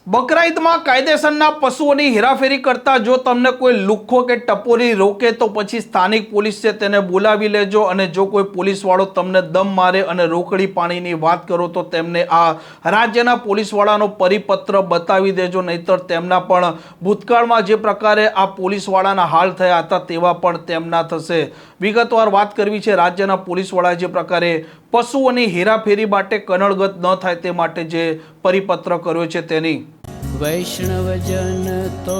બકરા ઈદમાં કાયદેસરના પશુઓની હેરાફેરી કરતા જો તમને કોઈ લુખ્ખો કે ટપોરી રોકે તો પછી સ્થાનિક પોલીસ છે તેને બોલાવી લેજો, અને જો કોઈ પોલીસવાળો તમને દમ મારે અને રોકડી પાણીની વાત કરો તો તેમને આ રાજ્યના પોલીસવાળાનો પરિપત્ર બતાવી દેજો, નહીતર તેમના પણ ભૂતકાળમાં જે પ્રકારે આ પોલીસવાળાના હાલ થયા હતા તેવા પણ તેમના થશે। વિગતવાર વાત કરવી છે, રાજ્યના પોલીસવાળાએ જે પ્રકારે પશુઓની હેરાફેરી માટે કનડગત ન થાય તે માટે જે પરિપત્ર કર્યો છે તેની। વૈષ્ણવજન તો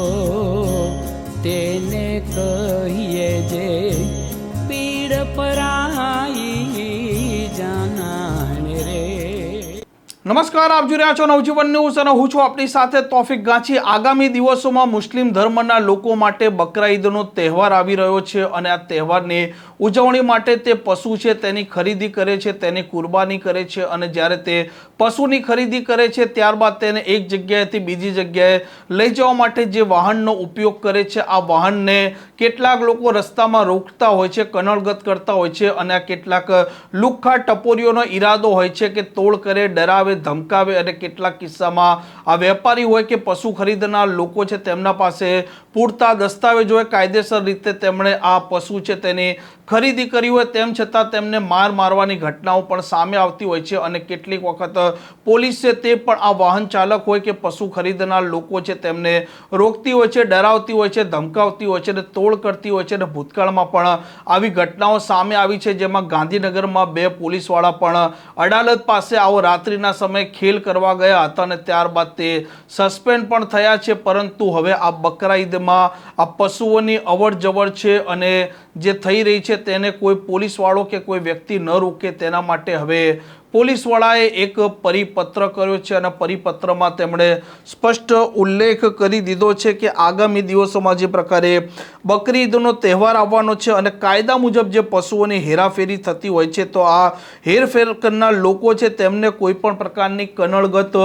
તેને કહીએ જે પીડ પરાઈ જાનાને રે। નમસ્કાર, આપ જોઈ રહ્યા છો નવજીવન ન્યૂઝ અને હું છું આપની સાથે તોફિક ગાંચી। આગામી દિવસોમાં મુસ્લિમ ધર્મના લોકો માટે બકરા ઈદનો તહેવાર આવી રહ્યો છે અને આ તહેવારની ઉજવણી માટે તે પશુ છે તેની ખરીદી કરે છે, તેની કુરબાની કરે છે, અને જ્યારે તે પશુની ખરીદી કરે છે ત્યારબાદ તેને એક જગ્યાએથી બીજી જગ્યાએ લઈ જવા માટે જે વાહનનો ઉપયોગ કરે છે, આ વાહનને કેટલાક લોકો રસ્તામાં રોકતા હોય છે, કનડગત કરતા હોય છે, અને આ કેટલાક લુખ્ખા ટપોરીઓનો ઈરાદો હોય છે કે તોડ કરે, ડરાવે, ધમકાવે, અને કેટલાક કિસ્સામાં આ વેપારી હોય કે પશુ ખરીદનાર લોકો છે તેમના પાસે પૂરતા દસ્તાવેજો હોય, કાયદેસર રીતે તેમણે આ પશુ છે તેની ખરીદી કરી હોય, તેમ છતાં તેમને મારવાની ઘટનાઓ પણ સામે આવતી હોય છે, અને કેટલીક વખત પોલીસ છે તે પણ આ વાહન ચાલક હોય કે પશુ ખરીદનાર લોકો છે તેમને રોકતી હોય છે, ડરાવતી હોય છે, ધમકાવતી હોય છે અને તોડ કરતી હોય છે। અને ભૂતકાળમાં પણ આવી ઘટનાઓ સામે આવી છે, જેમાં ગાંધીનગરમાં 2 પોલીસવાળા પણ અદાલત પાસે આવો રાત્રિના સમયે ખેલ કરવા ગયા હતા અને ત્યારબાદ તે સસ્પેન્ડ પણ થયા છે। પરંતુ હવે આ બકરા ઈદમાં આ પશુઓની અવર જવર છે અને જે થઈ રહી છે તેને કોઈ પોલીસવાળો કે કોઈ વ્યક્તિ ન રોકે તેના માટે હવે પોલીસવાળાએ એક પરિપત્ર કર્યો છે અને પરિપત્રમાં તેમણે સ્પષ્ટ ઉલ્લેખ કરી દીધો છે કે આગામી દિવસોમાં જે પ્રકારે બકરી ઈદનો તહેવાર આવવાનો છે અને કાયદા મુજબ જે પશુઓની હેરાફેરી થતી હોય છે, તો આ હેરફેર કરનાર લોકો છે તેમને કોઈ પણ પ્રકારની કનડગત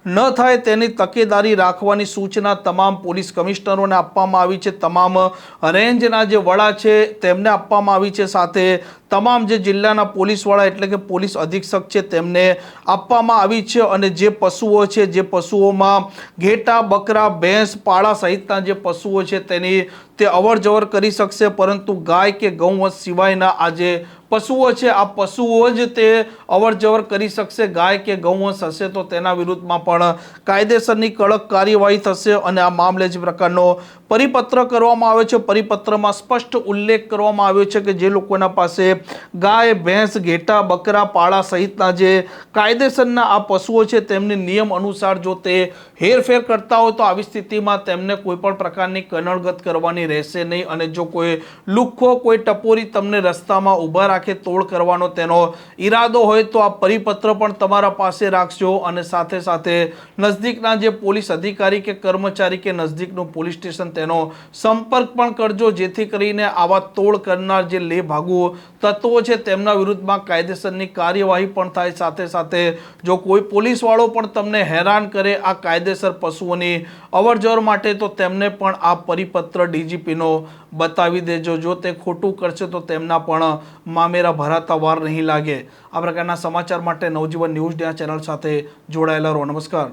ન થાય તેની તકેદારી રાખવાની સૂચના તમામ પોલીસ કમિશનરોને આપવામાં આવી છે, તમામ રેન્જના જે વડા છે તેમને આપવામાં આવી છે, સાથે તમામ જે જિલ્લાના પોલીસવાળા એટલે કે પોલીસ અધિક્ષક છે તેમને આપવામાં આવી છે। અને જે પશુઓ છે, જે પશુઓમાં ઘેટા, બકરા, ભેંસ, પાળા સહિતના જે પશુઓ છે તેની તે અવર જવર કરી શકશે, પરંતુ ગાય કે ગૌવંશ સિવાયના આ જે પશુઓ છે આ પશુઓ જ તે અવર જવર કરી શકશે। ગાય કે ગૌવંશ હશે તો તેના વિરુદ્ધમાં પણ કાયદેસરની કડક કાર્યવાહી થશે, અને આ મામલે જે પ્રકારનો પરિપત્ર કરવામાં આવ્યો છે, પરિપત્રમાં સ્પષ્ટ ઉલ્લેખ કરવામાં આવ્યો છે કે જે લોકોના પાસે ગાય, ભેંસ, ઘેટા, બકરા, પાળા સહિતના જે કાયદેસરના આ પશુઓ છે તેમની નિયમ અનુસાર જો તે હેરફેર કરતા હોય તો આવી સ્થિતિમાં તેમને કોઈ પણ પ્રકારની કનડગત કરવાની રહેશે નહીં, અને જો કોઈ લુખ્ખો, કોઈ ટપોરી તમને રસ્તામાં ઊભા રાખે, તોડ કરવાનો તેનો ઈરાદો હોય તો આ પરિપત્ર પણ તમારા પાસે રાખજો, અને સાથે સાથે નજદીકના જે પોલીસ અધિકારી કે કર્મચારી કે નજદીકનું પોલીસ સ્ટેશન તેનો સંપર્ક પણ કરજો, જેથી કરીને આવા તોડ કરનાર જે લેભાગુ તત્વો છે તેમના વિરુદ્ધમાં કાયદેસરની કાર્યવાહી પણ થાય। સાથે સાથે જો કોઈ પોલીસવાળો પણ તમને હેરાન કરે આ કાયદેસર પશુઓની અવર જવર માટે તો તેમને પણ આ પરિપત્ર ડીજીપીનો બતાવી દેજો, જો તે ખોટું કરશે તો તેમના પણ મામેરા ભરાતા વાર નહીં લાગે। આ પ્રકારના સમાચાર માટે નવજીવન ન્યૂઝ ચેનલ સાથે જોડાયેલા રહો। નમસ્કાર।